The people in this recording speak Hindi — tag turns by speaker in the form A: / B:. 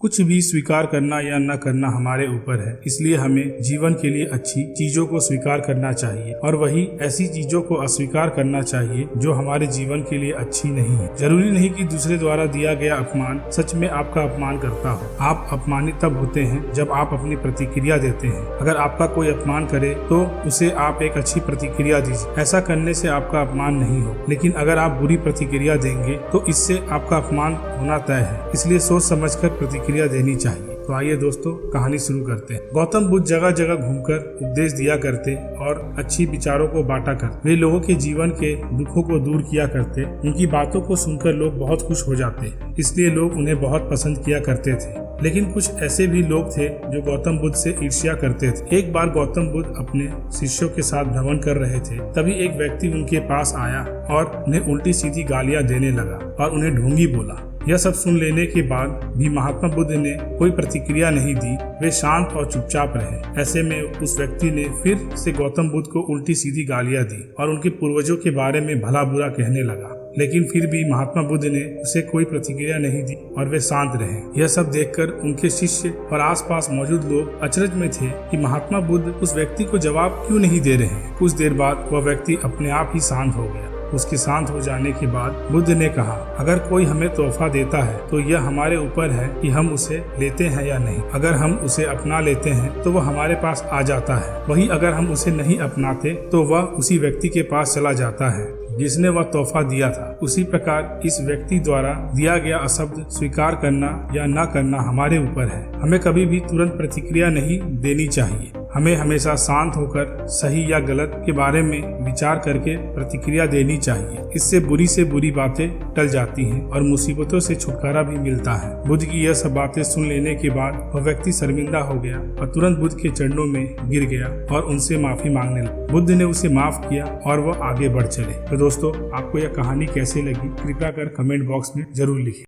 A: कुछ भी स्वीकार करना या न करना हमारे ऊपर है, इसलिए हमें जीवन के लिए अच्छी चीजों को स्वीकार करना चाहिए और वही ऐसी चीजों को अस्वीकार करना चाहिए जो हमारे जीवन के लिए अच्छी नहीं है। जरूरी नहीं कि दूसरे द्वारा दिया गया अपमान सच में आपका अपमान करता हो। आप अपमानित तब होते हैं जब आप अपनी प्रतिक्रिया देते हैं। अगर आपका कोई अपमान करे तो उसे आप एक अच्छी प्रतिक्रिया दीजिए। ऐसा करने से आपका अपमान नहीं हो, लेकिन अगर आप बुरी प्रतिक्रिया देंगे तो इससे आपका अपमान होना तय है। इसलिए सोच समझकर प्रतिक्रिया देनी चाहिए। तो आइए दोस्तों, कहानी शुरू करते हैं। गौतम बुद्ध जगह जगह घूमकर उपदेश दिया करते और अच्छी विचारों को बांटा करते। वे लोगों के जीवन के दुखों को दूर किया करते। उनकी बातों को सुनकर लोग बहुत खुश हो जाते, इसलिए लोग उन्हें बहुत पसंद किया करते थे। लेकिन कुछ ऐसे भी लोग थे जो गौतम बुद्ध से ईर्ष्या करते थे। एक बार गौतम बुद्ध अपने शिष्यों के साथ भ्रमण कर रहे थे। तभी एक व्यक्ति उनके पास आया और उन्हें उल्टी सीधी गालियां देने लगा और उन्हें ढोंगी बोला। यह सब सुन लेने के बाद भी महात्मा बुद्ध ने कोई प्रतिक्रिया नहीं दी। वे शांत और चुपचाप रहे। ऐसे में उस व्यक्ति ने फिर से गौतम बुद्ध को उल्टी सीधी गालियां दी और उनके पूर्वजों के बारे में भला बुरा कहने लगा। लेकिन फिर भी महात्मा बुद्ध ने उसे कोई प्रतिक्रिया नहीं दी और वे शांत रहे। यह सब देखकर उनके शिष्य और आसपास मौजूद लोग अचरज में थे कि महात्मा बुद्ध उस व्यक्ति को जवाब क्यों नहीं दे रहे हैं। कुछ देर बाद वह व्यक्ति अपने आप ही शांत हो गया। उसके शांत हो जाने के बाद बुद्ध ने कहा, अगर कोई हमें तोहफा देता है तो यह हमारे ऊपर है कि हम उसे लेते हैं या नहीं। अगर हम उसे अपना लेते हैं तो वह हमारे पास आ जाता है। वहीं अगर हम उसे नहीं अपनाते तो वह उसी व्यक्ति के पास चला जाता है जिसने वह तोहफा दिया था। उसी प्रकार इस व्यक्ति द्वारा दिया गया अशब्द स्वीकार करना या न करना हमारे ऊपर है। हमें कभी भी तुरंत प्रतिक्रिया नहीं देनी चाहिए। हमें हमेशा शांत होकर सही या गलत के बारे में विचार करके प्रतिक्रिया देनी चाहिए। इससे बुरी से बुरी बातें टल जाती हैं और मुसीबतों से छुटकारा भी मिलता है। बुद्ध की यह सब बातें सुन लेने के बाद वह व्यक्ति शर्मिंदा हो गया और तुरंत बुद्ध के चरणों में गिर गया और उनसे माफी मांगने लगा। बुद्ध ने उसे माफ किया और वह आगे बढ़ चले। तो दोस्तों, आपको यह कहानी कैसी लगी कृपया कर कमेंट बॉक्स में जरूर लिखिए।